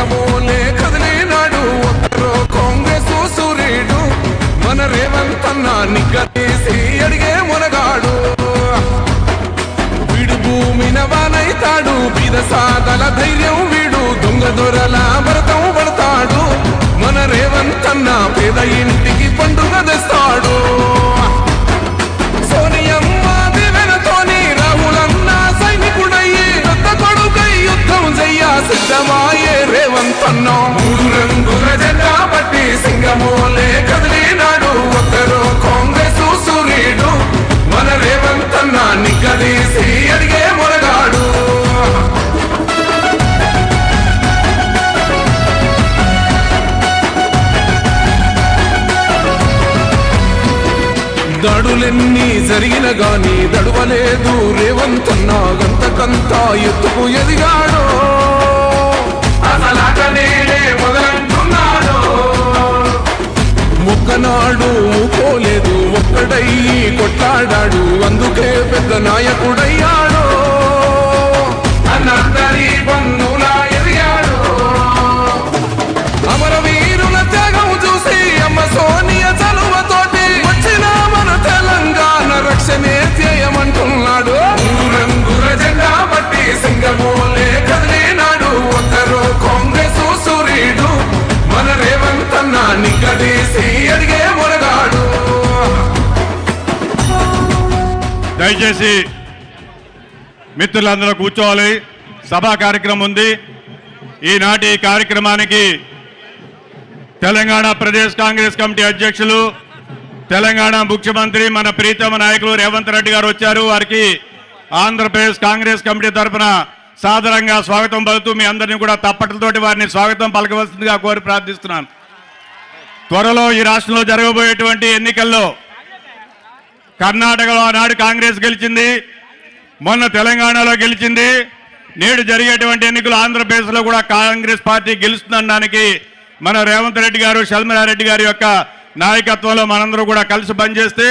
సింగమోలే కదిలినాడు ఒక్కరో కాంగ్రెస్ సూర్యుడు మన రేవంత్ అన్న నిగ్గదీసి అడిగే మునగాడు వీడు భూమిన వానైతాడు బీద సాదల ధైర్యం వీడు దొంగ దొరల భరతం పడతాడు మన రేవంత్ అన్న పేద ఇంటికి పండుగ తెస్తాడు సోనియమ్మ దివెనతోని రాహులన్న సైనికుడయ్యి పెద్ద కొడుకై యుద్ధం చెయ్య సిద్ధమాయే రేవంత్ అన్న మూడు రంగుల జెండా పట్టి సింగమోలే కదిలినాడు ఒక్కరో కాంగ్రెస్ సూర్యుడు మన రేవంత్ అన్న నిగ్గదీసి అడిగే మునగాడు దాడులెన్ని జరిగిన గాని దడువలేదు రేవంత్ అన్న గంతకంతా ఎత్తుకు ఎదిగాడు అసలాట నేనే మొదలంటున్నాడు మొక్కనాడు ఊకోలేదు ఒక్కడయ్యి కొట్లాడాడు అందుకే పెద్ద నాయకుడయ్యాడు అన్నద్దరి బంధులా ఎదిగాడు అమరవీరుల త్యాగం చూసి అమ్మ సోనియ చలువతోటి వచ్చిన మన తెలంగాణ రక్షణే ధ్యేయమంటున్నాడు రంగుల జెండా పట్టి సింగమోలే కదిలినాడు ఒక్కరో కాంగ్రెస్ సూర్యుడు మన రేవంత్ అన్న నిగ్గదీసి అడిగే మునగాడు దయచేసి మిత్రులందరూ కూర్చోవాలి సభా కార్యక్రమం ఉంది ఈనాటి కార్యక్రమానికి తెలంగాణ ప్రదేశ్ కాంగ్రెస్ కమిటీ అధ్యక్షులు తెలంగాణ ముఖ్యమంత్రి మన ప్రీతమ నాయకులు రేవంత్ రెడ్డి గారు వచ్చారు వారికి ఆంధ్రప్రదేశ్ కాంగ్రెస్ కమిటీ తరఫున సాదరంగా స్వాగతం పలుకుతూ మీ అందరినీ కూడా తప్పట్లతోటి వారిని స్వాగతం పలకవలసిందిగా కోరి ప్రార్థిస్తున్నాను త్వరలో ఈ రాష్ట్రంలో జరగబోయేటువంటి ఎన్నికల్లో కర్ణాటకలో ఆనాడు కాంగ్రెస్ గెలిచింది మొన్న తెలంగాణలో గెలిచింది నేడు జరిగేటువంటి ఎన్నికలు ఆంధ్రప్రదేశ్లో కూడా కాంగ్రెస్ పార్టీ గెలుస్తుందనడానికి మన రేవంత్ రెడ్డి గారు షర్మిలారెడ్డి గారి యొక్క నాయకత్వంలో మనందరూ కూడా కలిసి పనిచేస్తే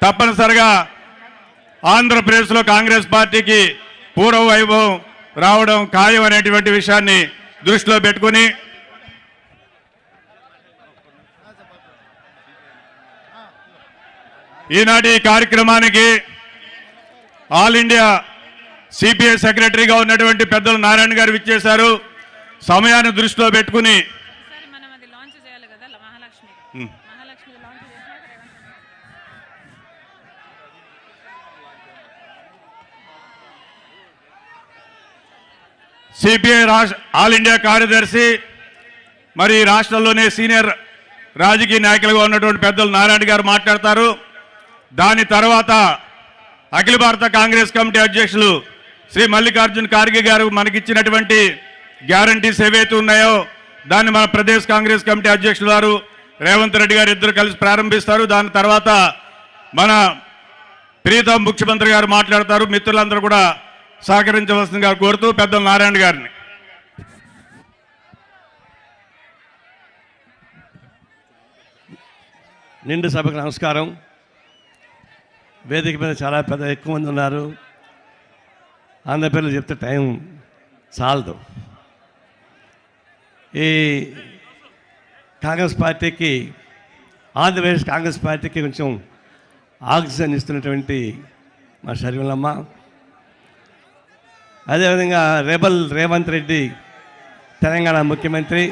తప్పనిసరిగా ఆంధ్రప్రదేశ్లో కాంగ్రెస్ పార్టీకి పూర్వ వైభవం రావడం ఖాయం అనేటువంటి విషయాన్ని దృష్టిలో పెట్టుకుని ఈనాటి కార్యక్రమానికి ఆల్ ఇండియా సిపిఐ సెక్రటరీగా ఉన్నటువంటి పెద్దలు నారాయణ గారు విచ్చేశారు సమయాన్ని దృష్టిలో పెట్టుకుని సిపిఐ ఆల్ ఇండియా కార్యదర్శి మరి రాష్ట్రంలోనే సీనియర్ రాజకీయ నాయకులుగా ఉన్నటువంటి పెద్దలు నారాయణ గారు మాట్లాడతారు దాని తర్వాత అఖిల భారత కాంగ్రెస్ కమిటీ అధ్యక్షులు శ్రీ మల్లికార్జున్ ఖార్గే గారు మనకిచ్చినటువంటి గ్యారంటీస్ ఏవైతే ఉన్నాయో దాన్ని మన ప్రదేశ్ కాంగ్రెస్ కమిటీ అధ్యక్షులు వారు రేవంత్ రెడ్డి గారు ఇద్దరు కలిసి ప్రారంభిస్తారు దాని తర్వాత మన ప్రీతం ముఖ్యమంత్రి గారు మాట్లాడతారు మిత్రులందరూ కూడా సహకరించవలసిందిగా కోరుతూ పెద్దలు నారాయణ గారిని నిండు సభకు నమస్కారం వేదిక మీద చాలా ఎక్కువ మంది ఉన్నారు అందరి పేర్లు చెప్తే టైం చాలదు ఈ కాంగ్రెస్ పార్టీకి ఆంధ్రప్రదేశ్ కాంగ్రెస్ పార్టీకి కొంచెం ఆక్సిజన్ ఇస్తున్నటువంటి మా షర్మిలమ్మ అదేవిధంగా రెబల్ రేవంత్ రెడ్డి తెలంగాణ ముఖ్యమంత్రి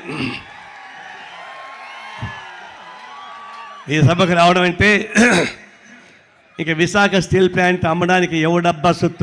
ఈ సభకు రావడం అంటే ఇక విశాఖ స్టీల్ ప్లాంట్ అమ్మడానికి ఎవడబ్బా సొత్తు